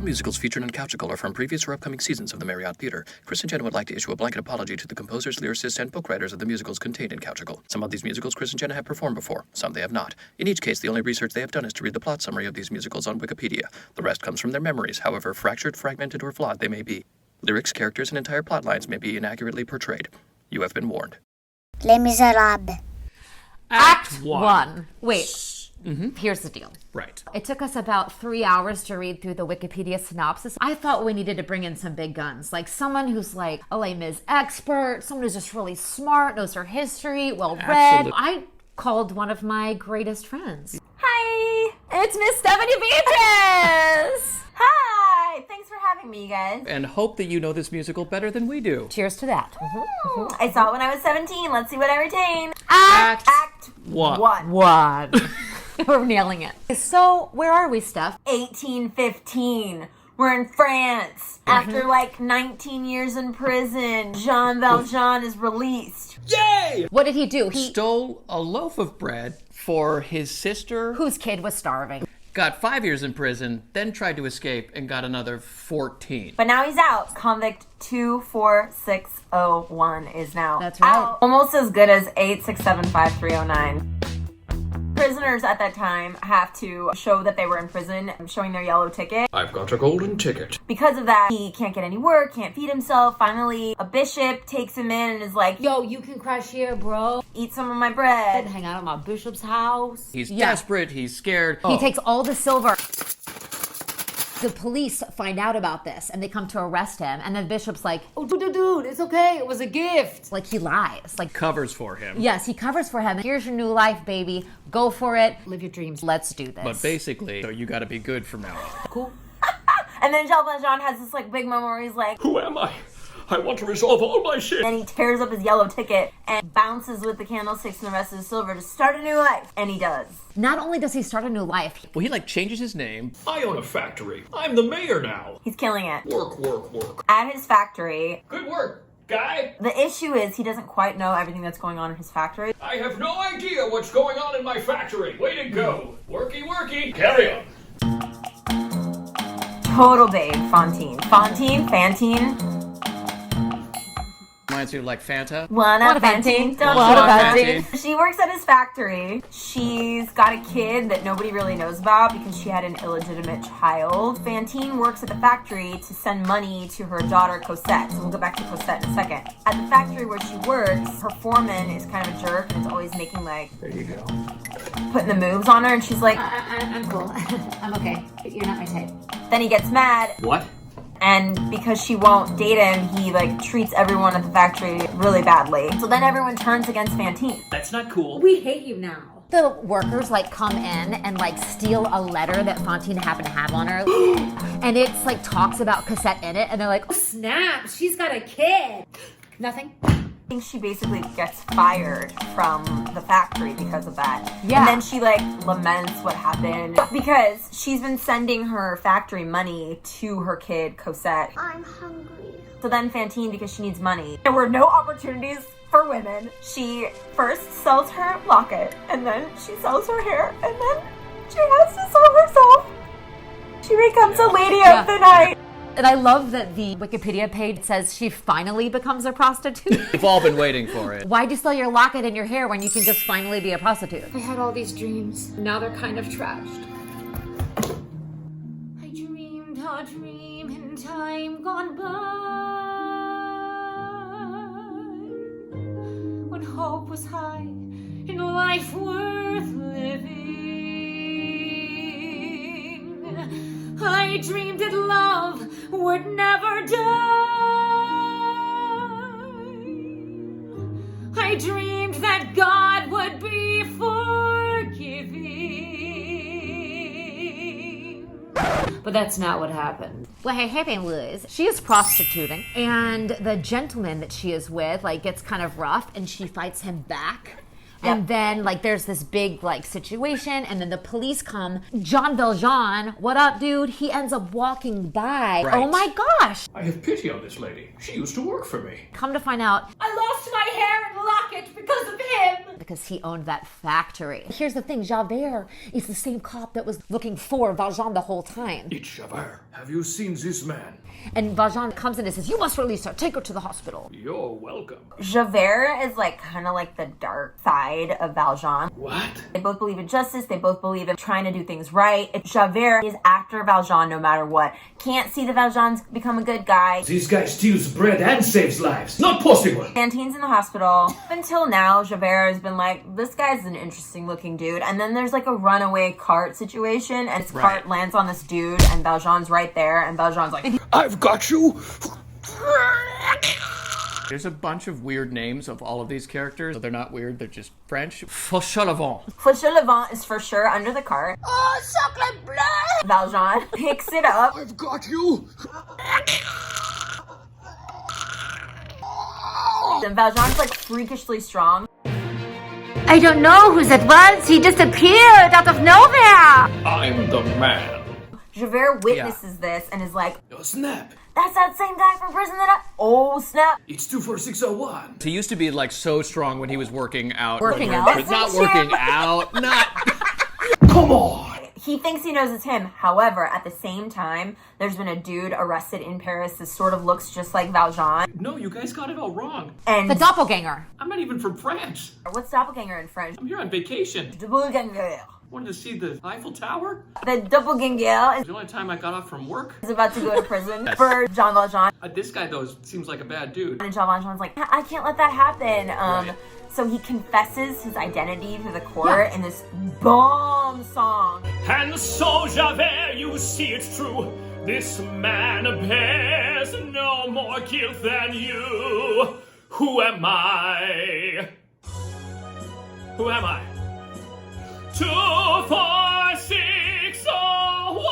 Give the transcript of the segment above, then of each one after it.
musicals featured in Couchical are from previous or upcoming seasons of the Marriott Theater. Chris and Jenna would like to issue a blanket apology to the composers, lyricists, and book writers of the musicals contained in Couchical. Some of these musicals Chris and Jenna have performed before, some they have not. In each case, the only research they have done is to read the plot summary of these musicals on Wikipedia. The rest comes from their memories, however fractured, fragmented, or flawed they may be. Lyrics, characters, and entire plot lines may be inaccurately portrayed. You have been warned. Les Misérables. Act 1. Wait. Here's the deal. Right. It took us about 3 hours to read through the Wikipedia synopsis. I thought we needed to bring in some big guns, like someone who's like a Les Mis expert, someone who's just really smart, knows her history, well-read. Absolutely. I called one of my greatest friends. Hi! It's Miss Stephanie Beatriz! Hi! Thanks for having me, you guys. And hope that you know this musical better than we do. Cheers to that. I saw it when I was 17. Let's see what I retain. Act Act 1. 1. We're nailing it. So, where are we, Steph? 1815. We're in France. After like 19 years in prison, Jean Valjean is released. Yay! What did he do? He Stole a loaf of bread for his sister, whose kid was starving. got 5 years in prison, then tried to escape and got another 14. But now he's out. Convict 24601 is now That's right. out. Almost as good as 8675309. Prisoners at that time have to show that they were in prison, showing their yellow ticket. I've got a golden ticket. Because of that, he can't get any work, can't feed himself. Finally, a bishop takes him in and is like, Yo, you can crash here, bro. eat some of my bread. Hang out at my bishop's house. He's desperate, he's scared. He takes all the silver. The police find out about this and they come to arrest him, and the bishop's like, oh, dude, it's okay, it was a gift. Like, he lies. Like, Covers for him. yes, he covers for him. Here's your new life, baby. Go for it. Live your dreams. Let's do this. But basically, so you gotta be good from now on. Cool. And then Jean Valjean has this like big moment where he's like, Who am I? I want to resolve all my shit. and he tears up his yellow ticket and bounces with the candlesticks and the rest of his silver to start a new life. And he does. Not only does he start a new life, Well, he like changes his name. I own a factory. I'm the mayor now. He's killing it. Work, work, work. At his factory, Good work, guy. the issue is he doesn't quite know everything that's going on in his factory. I have no idea what's going on in my factory. Way to go. Worky, worky. Carry on. Total babe, Fantine. Fantine? Reminds you of like Fanta. Wanna Fantine? Don't Wanna you want Fantine? Fantine? She works at his factory. She's got a kid that nobody really knows about because she had an illegitimate child. Fantine works at the factory to send money to her daughter Cosette. So we'll go back to Cosette in a second. At the factory where she works, her foreman is kind of a jerk and is always making like, There you go. putting the moves on her, and she's like, I'm cool. I'm okay. You're not my type. then he gets mad. What? And because she won't date him, he like treats everyone at the factory really badly. So then everyone turns against Fantine. That's not cool. We hate you now. The workers like come in and like steal a letter that Fantine happened to have on her. And it's like talks about Cosette in it, and they're like, oh snap, she's got a kid. Nothing. I think she basically gets fired from the factory because of that. Yeah. And then she like laments what happened because she's been sending her factory money to her kid Cosette. I'm hungry. So then Fantine, because she needs money, there were no opportunities for women. She first sells her locket, and then she sells her hair, and then she has to sell herself. She becomes a lady of the night. And I love that the Wikipedia page says she finally becomes a prostitute. We've all been waiting for it. Why'd you sell your locket and your hair when you can just finally be a prostitute? I had all these dreams. Now they're kind of trashed. I dreamed a dream in time gone by, when hope was high and life worth living. I dreamed that love would never die. I dreamed that God would be forgiving. But that's not what happened. What happened was she is prostituting, and the gentleman that she is with like gets kind of rough, and she fights him back. And then, like, there's this big, like, situation, and then the police come. Jean Valjean, what up, dude? He ends up walking by. Right. Oh, my gosh. I have pity on this lady. She used to work for me. Come to find out, I lost my hair and locket because of him. because he owned that factory. Here's the thing, Javert is the same cop that was looking for Valjean the whole time. It's Javert. Have you seen this man? And Valjean comes in and says, you must release her. Take her to the hospital. You're welcome. Javert is like kind of like the dark side of Valjean. What? They both believe in justice. They both believe in trying to do things right. Javert is after Valjean no matter what. Can't see that Valjean's become a good guy. This guy steals bread and saves lives. Not possible. Fantine's in the hospital. Up until now, Javert has been like, this guy's an interesting looking dude. And then there's like a runaway cart situation, and his cart lands on this dude, and Valjean's right there, and Valjean's like, I've got you. There's a bunch of weird names of all of these characters. They're not weird, they're just French. Fauchelevent. Fauchelevent is for sure under the cart. Oh, sacre bleu! Valjean picks it up. I've got you. And Valjean's like freakishly strong. I don't know whose it was. He disappeared out of nowhere. I'm the man. Javert witnesses this and is like, Oh, snap. that's that same guy from prison that oh, snap. It's 24601. He used to be like so strong when he was working out. Working out? But not working out. Not. Come on. He thinks he knows it's him. However, at the same time, there's been a dude arrested in Paris that sort of looks just like Valjean. No, you guys got it all wrong. And The doppelganger. I'm not even from France. what's doppelganger in French? I'm here on vacation. Doppelganger. Wanted to see the Eiffel Tower. The doppelganger The only time I got off from work. is about to go to prison for Jean Valjean. This guy, though, seems like a bad dude. And Jean Valjean's like, I can't let that happen. So he confesses his identity to the court in this bomb song. And so, Javert, you see it's true. This man bears no more guilt than you. Who am I? Who am I? 2, 4, 6, 1.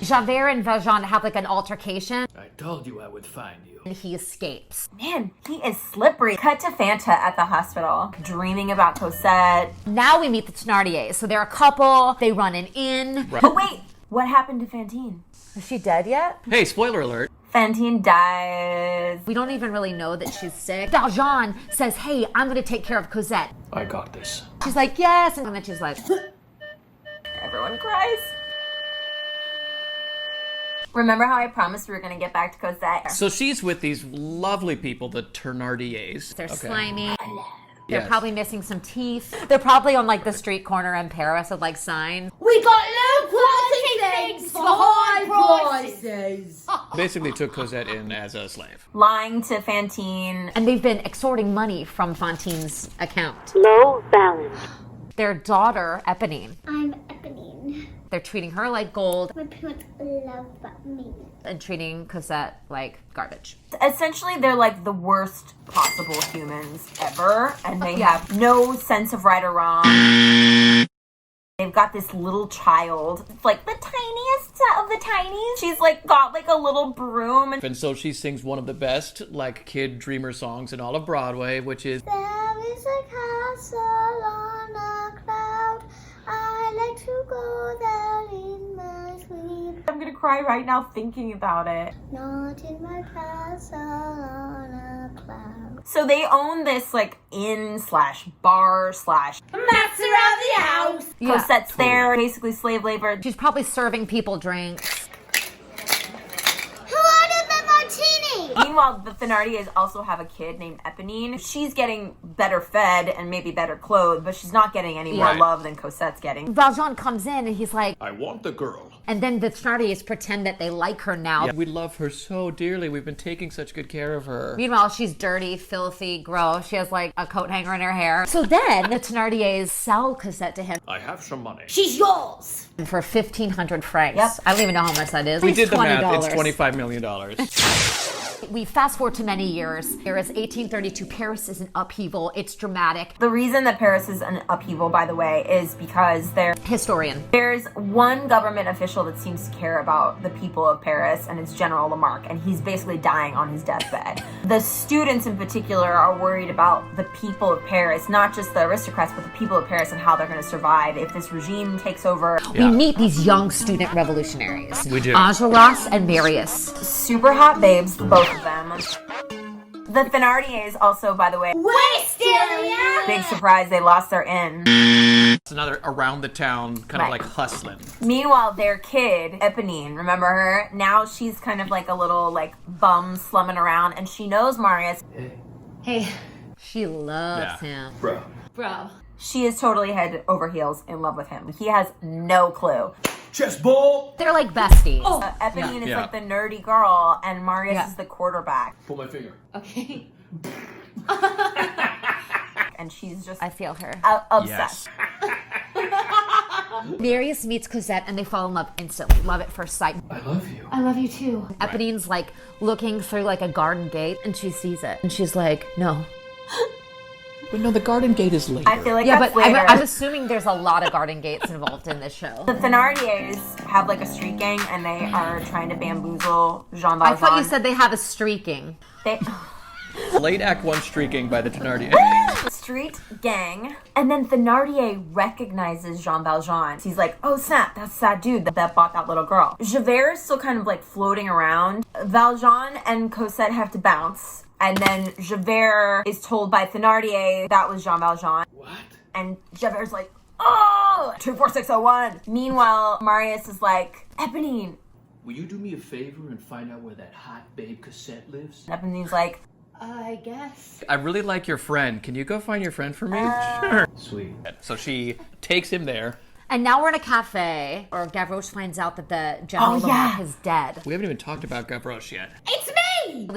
Javert and Valjean have like an altercation, I told you I would find you. and he escapes. Man, he is slippery. Cut to Fanta at the hospital, dreaming about Cosette. Now we meet the Thénardiers. So they're a couple. They run an inn. But wait, what happened to Fantine? Is she dead yet? Hey, spoiler alert. Fantine dies. We don't even really know that she's sick. Valjean says, hey, I'm going to take care of Cosette. I got this. She's like, yes. And then she's like, Everyone cries. Remember how I promised we were going to get back to Cosette? So she's with these lovely people, the Thénardiers. they're slimy. They're Yes. probably missing some teeth. They're probably on like the street corner in Paris with like signs. We got low quality things for high prices. Basically took Cosette in as a slave. Lying to Fantine. And they've been extorting money from Fantine's account. Low balance. Their daughter, Eponine, I'm Eponine. they're treating her like gold My parents love me. and treating Cosette like garbage. Essentially, they're like the worst possible humans ever, and they have no sense of right or wrong. They've got this little child, like the tiniest of the tinies. She's like got like a little broom. And so she sings one of the best, like, kid dreamer songs in all of Broadway, which is There is a castle on a cloud. I like to go there in my sleep. I'm gonna cry right now thinking about it. Not in my castle on a cloud. So they own this like inn slash bar slash Mats around the house. Cosette's there, basically slave labor. She's probably serving people drinks. Who ordered the martini? Meanwhile, the Thénardiers also have a kid named Eponine. She's getting better fed and maybe better clothed, but she's not getting any more Right. love than Cosette's getting. Valjean comes in and he's like, I want the girl. and then the Thénardiers pretend that they like her now. Yeah, we love her so dearly. We've been taking such good care of her. Meanwhile, she's dirty, filthy, gross. She has like a coat hanger in her hair. So then the Thénardiers sell Cosette to him I have some money. She's yours. for 1,500 francs. Yep. I don't even know how much that is. We It's did the math. $20. It's $25 million. We fast forward to many years. There is 1832. Paris is in upheaval. It's dramatic. The reason that Paris is an upheaval, by the way, is because Historian. there's one government official that seems to care about the people of Paris, and it's General Lamarck, and he's basically dying on his deathbed. The students in particular are worried about the people of Paris, not just the aristocrats, but the people of Paris and how they're going to survive if this regime takes over. We meet these young student revolutionaries. We do. Enjolras and Marius. Super hot babes, both of them. The Thénardiers also, by the way, Wasted Big surprise, they lost their inn. It's another around the town, kind of Right. like hustling. Meanwhile, their kid, Eponine, remember her? Now she's kind of like a little like bum slumming around, and she knows Marius. Hey, she loves him. Bro. Bro. She is totally head over heels in love with him. He has no clue. Chess ball! They're like besties. Eponine is Yeah. like the nerdy girl, and Marius Yeah. is the quarterback. Pull my finger. Okay. And she's just I feel her. obsessed. Marius meets Cosette and they fall in love instantly. Love at first sight. I love you. I love you too. Eponine's like looking through like a garden gate and she sees it. And she's like, no. But no, the garden gate is later. I feel like Yeah, that's but later. I'm assuming there's a lot of garden gates involved in this show. The Thenardiers have like a street gang, and they are trying to bamboozle Jean Valjean. I thought you said they have a streaking. They Late Act 1 streaking by the Thenardier. street gang, and then Thenardier recognizes Jean Valjean. He's like, oh snap, that's that dude that bought that little girl. Javert is still kind of like floating around. Valjean and Cosette have to bounce. And then Javert is told by Thenardier that was Jean Valjean. What? And Javert's like, oh, 24601. Meanwhile, Marius is like, Eponine. Will you do me a favor and find out where that hot babe Cosette lives? Eponine's like, I guess. I really like your friend. Can you go find your friend for me? Sure. Sweet. So she takes him there. And now we're in a cafe, or Gavroche finds out that the General Lamarck is dead. We haven't even talked about Gavroche yet. It's me!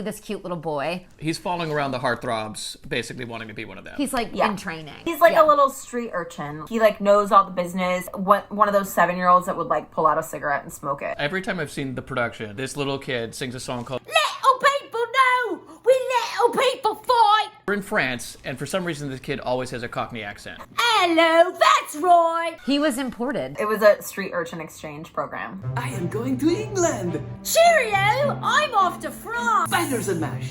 This cute little boy. He's following around the heartthrobs, basically wanting to be one of them. He's like in training. he's like a little street urchin. He like knows all the business. One of those 7-year-olds that would like pull out a cigarette and smoke it. Every time I've seen the production, this little kid sings a song called Little people know, we little people fight. We're in France, and for some reason this kid always has a Cockney accent. Hello, that's right. He was imported. It was a street urchin exchange program. I am going to England. Cheerio, I'm off to France. Bangers and mash.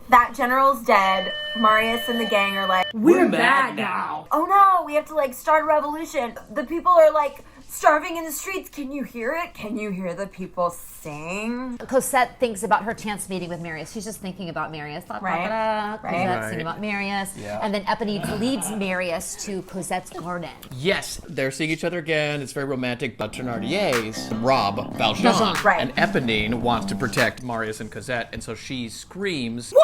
That general's dead. Marius and the gang are like, We're mad now. oh no, we have to like start a revolution. The people are like starving in the streets. Can you hear it? Can you hear the people sing? Cosette thinks about her chance meeting with Marius. She's just thinking about Marius. Right. Cosette thinking Right. about Marius. Yeah. And then Eponine leads Marius to Cosette's garden. Yes, they're seeing each other again. It's very romantic, but Thenardiers rob Valjean. Valjean. Right. And Eponine wants to protect Marius and Cosette, and so she screams, Warning!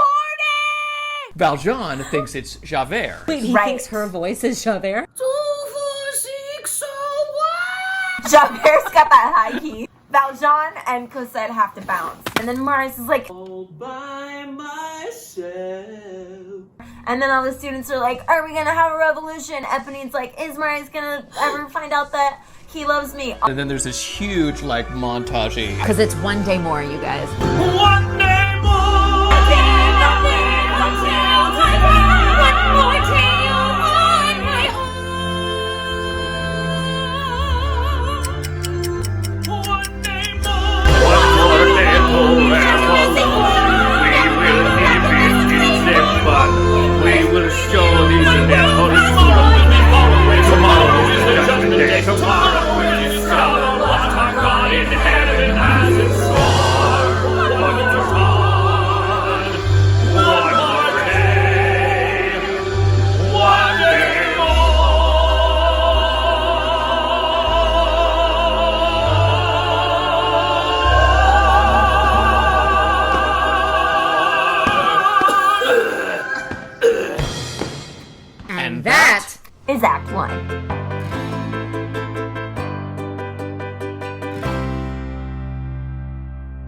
Valjean thinks it's Javert. Wait, he Right. thinks her voice is Javert? 24601. Javert's got that high key. Valjean and Cosette have to bounce. And then Marius is like, All by myself. and then all the students are like, are we gonna have a revolution? Eponine's like, is Marius gonna ever find out that he loves me? And then there's this huge, like, montage-y. Because it's one day more, you guys. One day more. We will show these assholes tomorrow is the judgment day. Tomorrow is what our God in heaven has in store. One more time, one more day, one day And that Is Act 1.